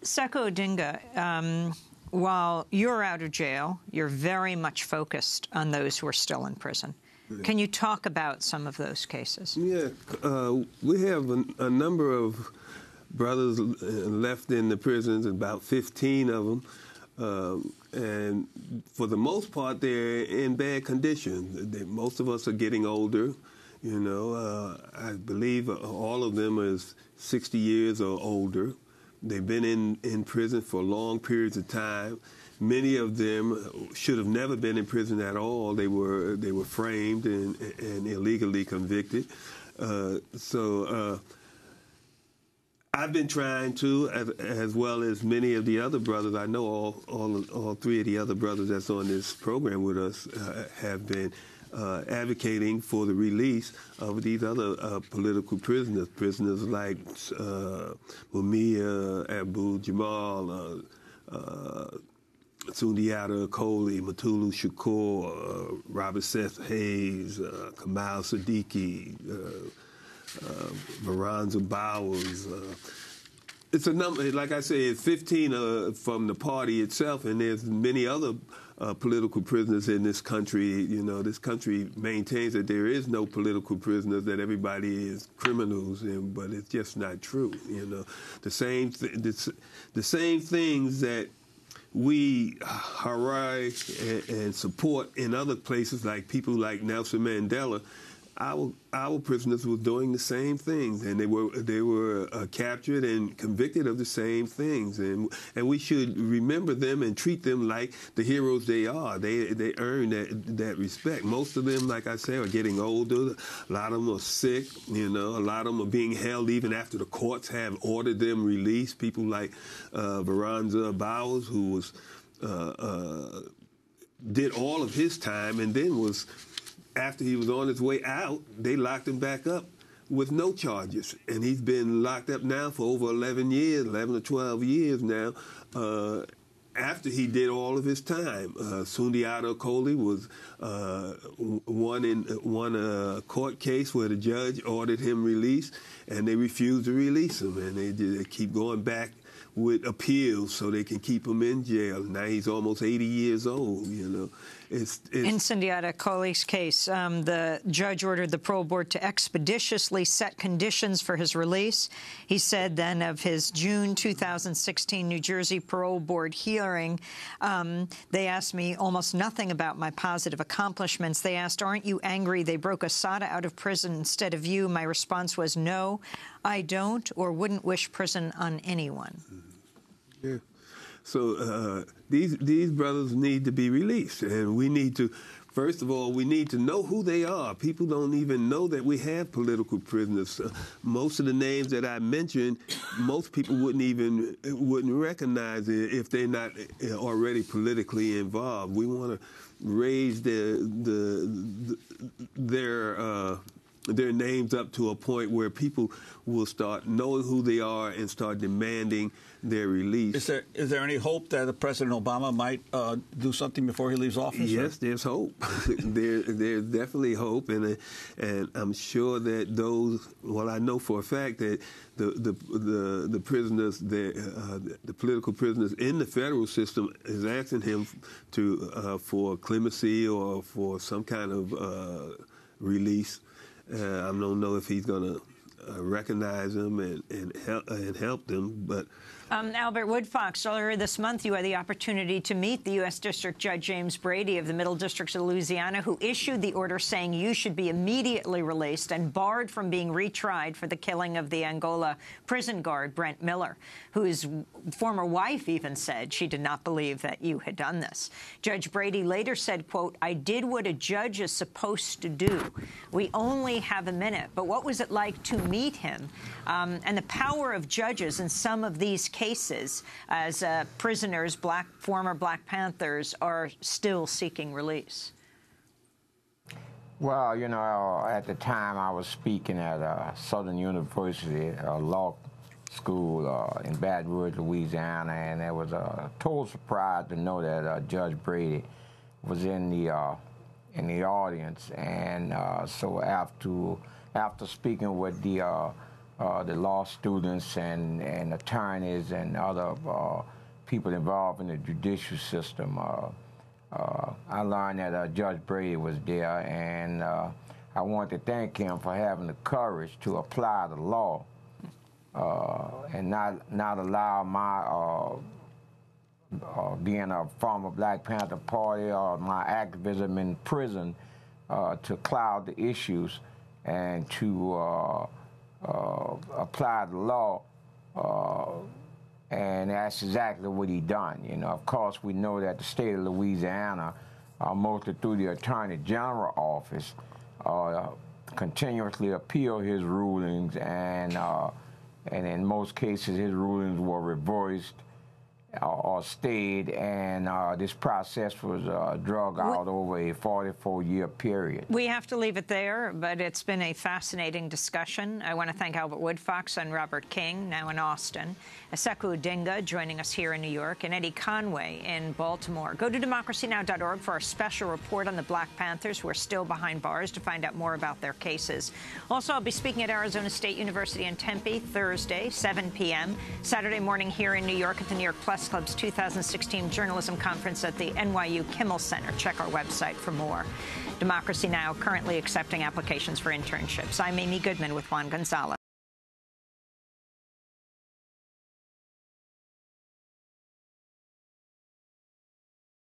Seko Odinga, while you're out of jail, you're very much focused on those who are still in prison. Can you talk about some of those cases? Yeah, we have a number of brothers left in the prisons, about 15 of them. And for the most part, they're in bad condition. Most of us are getting older. You know, I believe all of them is 60 years or older. They've been in prison for long periods of time. Many of them should have never been in prison at all. They were framed and illegally convicted. I've been trying to, as well as many of the other brothers. I know all three of the other brothers that's on this program with us have been advocating for the release of these other political prisoners like Mumia, Abu-Jamal, Sundiata Acoli, Mutulu Shakur, Robert Seth Hayes, Kamal Siddiqui, Veronza Bowers. It's a number, like I said, it's 15 from the party itself, and there's many other political prisoners in this country. You know, this country maintains that there is no political prisoners, that everybody is criminals, but it's just not true. You know, the same things that we hurrah and support in other places, like people like Nelson Mandela. Our prisoners were doing the same things, and they were captured and convicted of the same things, and we should remember them and treat them like the heroes they are. They earn that respect. Most of them, like I say, are getting older. A lot of them are sick. You know, a lot of them are being held even after the courts have ordered them released. People like Veronza Bowers, who was did all of his time and then was. After he was on his way out, they locked him back up with no charges. And he's been locked up now for over 11 or 12 years now, after he did all of his time. Sundiata Acoli was won a court case where the judge ordered him released, and they refused to release him. And they keep going back with appeals so they can keep him in jail. Now he's almost 80 years old, you know. In Sundiata Acoli's case, the judge ordered the parole board to expeditiously set conditions for his release. He said then of his June 2016 New Jersey parole board hearing, they asked me almost nothing about my positive accomplishments. They asked, aren't you angry they broke Assata out of prison instead of you? My response was, no, I don't or wouldn't wish prison on anyone. Yeah. So these brothers need to be released, and we need to, first of all, we need to know who they are. People don't even know that we have political prisoners. Most of the names that I mentioned, most people wouldn't recognize it if they're not already politically involved. We want to raise their names up to a point where people will start knowing who they are and start demanding their release. Is there any hope that President Obama might do something before he leaves office? Yes, there's hope. There's definitely hope, and I'm sure that those. Well, I know for a fact that the prisoners, the political prisoners in the federal system, is asking him for clemency or for some kind of release. I don't know if he's going to recognize them and help them, but. Albert Woodfox, earlier this month you had the opportunity to meet the U.S. District Judge James Brady of the Middle District of Louisiana, who issued the order saying you should be immediately released and barred from being retried for the killing of the Angola prison guard, Brent Miller, whose former wife even said she did not believe that you had done this. Judge Brady later said, quote, I did what a judge is supposed to do. We only have a minute. But what was it like to meet him and the power of judges in some of these cases as prisoners, former Black Panthers, are still seeking release? Well, you know, at the time I was speaking at Southern University Law School in Baton Rouge, Louisiana, and it was a total surprise to know that Judge Brady was in the audience. And so after speaking with the the law students and attorneys and other people involved in the judicial system. I learned that Judge Brady was there, and I want to thank him for having the courage to apply the law and not allow my being a former Black Panther Party or my activism in prison to cloud the issues, and to apply the law. And that's exactly what he done. You know, of course, we know that the state of Louisiana, mostly through the Attorney General office, continuously appeal his rulings, and in most cases, his rulings were reversed or stayed, and this process was drug out over a 44-year period. We have to leave it there, but it's been a fascinating discussion. I want to thank Albert Woodfox and Robert King, now in Austin, Aseku Odinga joining us here in New York, and Eddie Conway in Baltimore. Go to democracynow.org for our special report on the Black Panthers, who are still behind bars, to find out more about their cases. Also, I'll be speaking at Arizona State University in Tempe Thursday, 7 p.m., Saturday morning here in New York at the New York Plus Club's 2016 Journalism Conference at the NYU Kimmel Center. Check our website for more. Democracy Now! Currently accepting applications for internships. I'm Amy Goodman with Juan Gonzalez.